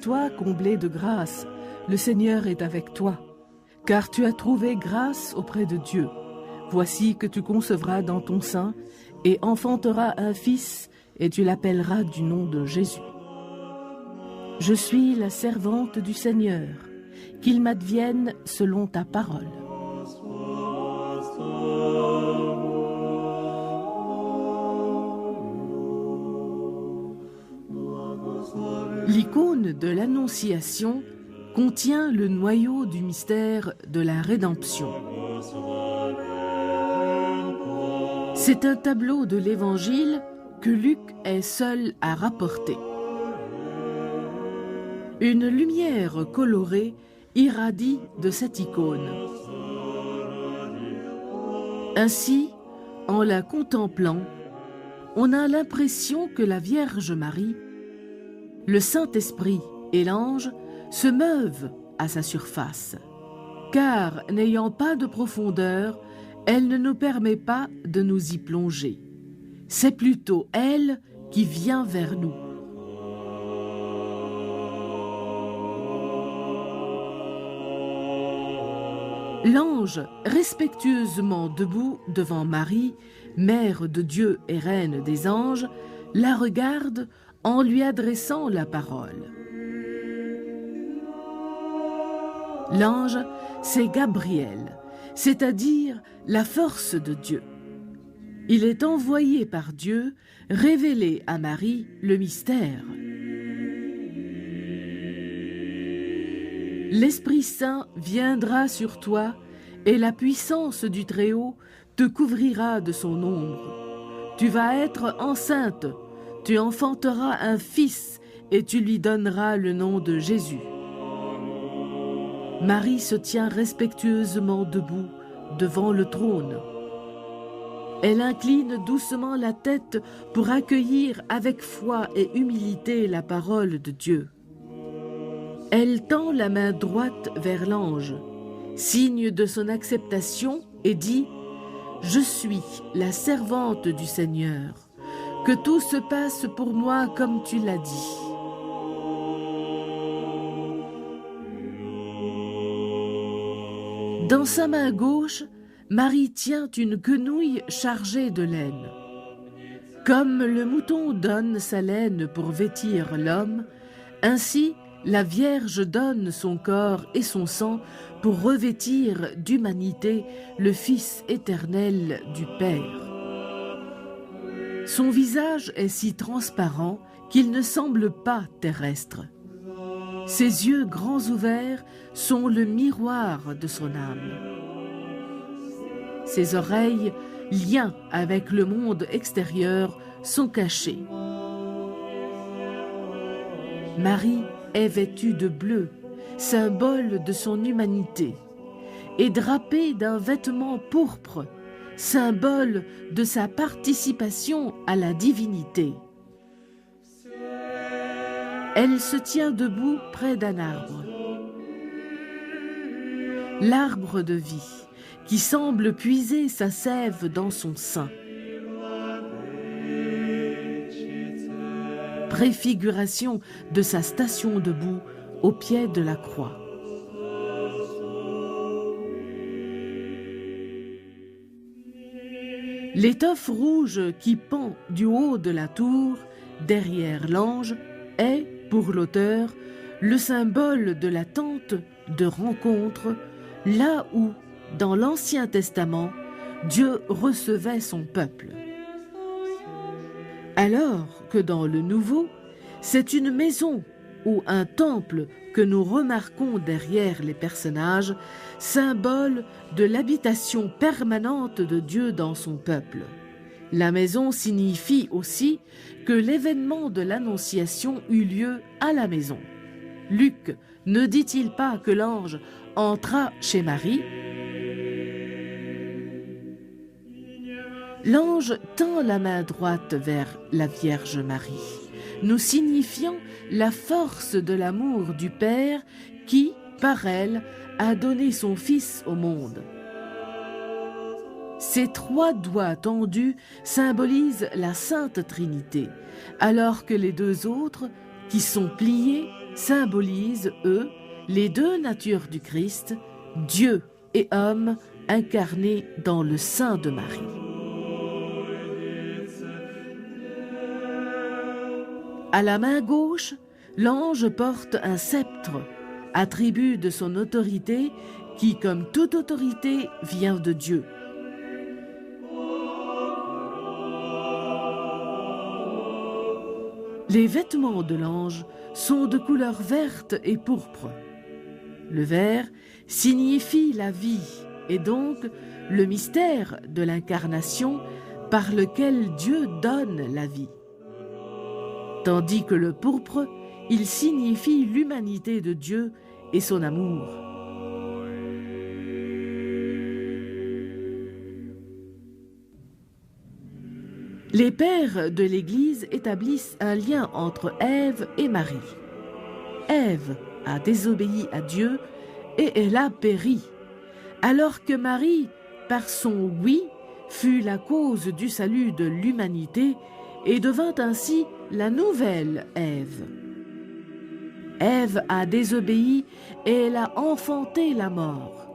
Réjouis-toi, comblé de grâce, le Seigneur est avec toi, car tu as trouvé grâce auprès de Dieu. Voici que tu concevras dans ton sein et enfanteras un fils, et tu l'appelleras du nom de Jésus. Je suis la servante du Seigneur, qu'il m'advienne selon ta parole. L'icône de l'Annonciation contient le noyau du mystère de la rédemption. C'est un tableau de l'Évangile que Luc est seul à rapporter. Une lumière colorée irradie de cette icône. Ainsi, en la contemplant, on a l'impression que la Vierge Marie, le Saint-Esprit et l'ange se meuvent à sa surface, car n'ayant pas de profondeur, elle ne nous permet pas de nous y plonger. C'est plutôt elle qui vient vers nous. L'ange, respectueusement debout devant Marie, mère de Dieu et reine des anges, la regarde en lui adressant la parole. L'ange, c'est Gabriel, c'est-à-dire la force de Dieu. Il est envoyé par Dieu révéler à Marie le mystère. L'Esprit Saint viendra sur toi et la puissance du Très-Haut te couvrira de son ombre. Tu vas être enceinte, tu enfanteras un fils et tu lui donneras le nom de Jésus. Marie se tient respectueusement debout devant le trône. Elle incline doucement la tête pour accueillir avec foi et humilité la parole de Dieu. Elle tend la main droite vers l'ange, signe de son acceptation, et dit « Je suis la servante du Seigneur, que tout se passe pour moi comme tu l'as dit. » Dans sa main gauche, Marie tient une quenouille chargée de laine. Comme le mouton donne sa laine pour vêtir l'homme, ainsi la Vierge donne son corps et son sang pour revêtir d'humanité le Fils éternel du Père. Son visage est si transparent qu'il ne semble pas terrestre. Ses yeux grands ouverts sont le miroir de son âme. Ses oreilles, liens avec le monde extérieur, sont cachées. Marie est vêtue de bleu, symbole de son humanité, et drapée d'un vêtement pourpre, symbole de sa participation à la divinité. Elle se tient debout près d'un arbre, l'arbre de vie, qui semble puiser sa sève dans son sein. Préfiguration de sa station debout au pied de la croix. L'étoffe rouge qui pend du haut de la tour, derrière l'ange, est, pour l'auteur, le symbole de la tente de rencontre, là où, dans l'Ancien Testament, Dieu recevait son peuple. Alors que dans le Nouveau, c'est une maison ou un temple que nous remarquons derrière les personnages, symbole de l'habitation permanente de Dieu dans son peuple. La maison signifie aussi que l'événement de l'Annonciation eut lieu à la maison. Luc ne dit-il pas que l'ange entra chez Marie? L'ange tend la main droite vers la Vierge Marie, nous signifiant la force de l'amour du Père qui, par elle, a donné son Fils au monde. Ces trois doigts tendus symbolisent la Sainte Trinité, alors que les deux autres, qui sont pliés, symbolisent, eux, les deux natures du Christ, Dieu et homme, incarnés dans le sein de Marie. À la main gauche, l'ange porte un sceptre, attribut de son autorité qui, comme toute autorité, vient de Dieu. Les vêtements de l'ange sont de couleur verte et pourpre. Le vert signifie la vie et donc le mystère de l'incarnation par lequel Dieu donne la vie. Tandis que le pourpre, il signifie l'humanité de Dieu et son amour. Les pères de l'Église établissent un lien entre Ève et Marie. Ève a désobéi à Dieu et elle a péri, alors que Marie, par son oui, fut la cause du salut de l'humanité et devint ainsi la nouvelle Ève. Ève a désobéi et elle a enfanté la mort.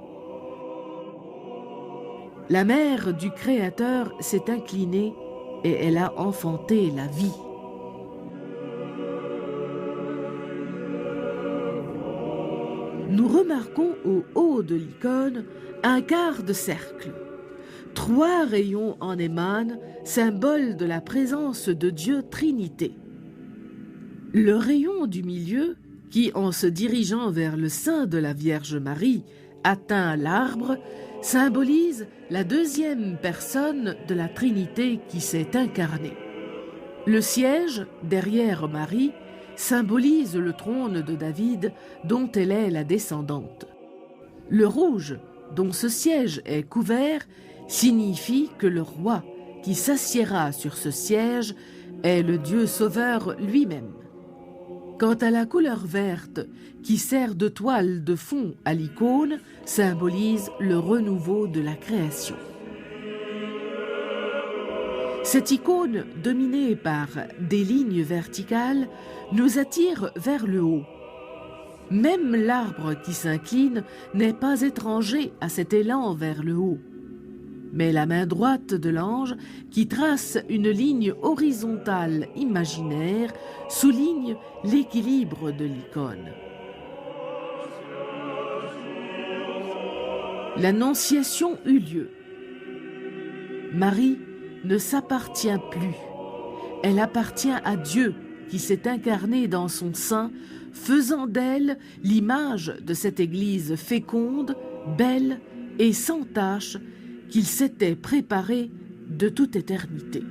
La mère du Créateur s'est inclinée et elle a enfanté la vie. Nous remarquons au haut de l'icône un quart de cercle. 3 rayons en émanent, symbole de la présence de Dieu Trinité. Le rayon du milieu, qui en se dirigeant vers le sein de la Vierge Marie, atteint l'arbre, symbolise la deuxième personne de la Trinité qui s'est incarnée. Le siège, derrière Marie, symbolise le trône de David dont elle est la descendante. Le rouge, dont ce siège est couvert, signifie que le roi qui s'assiera sur ce siège est le Dieu sauveur lui-même. Quant à la couleur verte, qui sert de toile de fond à l'icône, symbolise le renouveau de la création. Cette icône, dominée par des lignes verticales, nous attire vers le haut. Même l'arbre qui s'incline n'est pas étranger à cet élan vers le haut. Mais la main droite de l'ange, qui trace une ligne horizontale imaginaire, souligne l'équilibre de l'icône. L'Annonciation eut lieu. Marie ne s'appartient plus. Elle appartient à Dieu qui s'est incarné dans son sein, faisant d'elle l'image de cette Église féconde, belle et sans tache qu'il s'était préparée de toute éternité.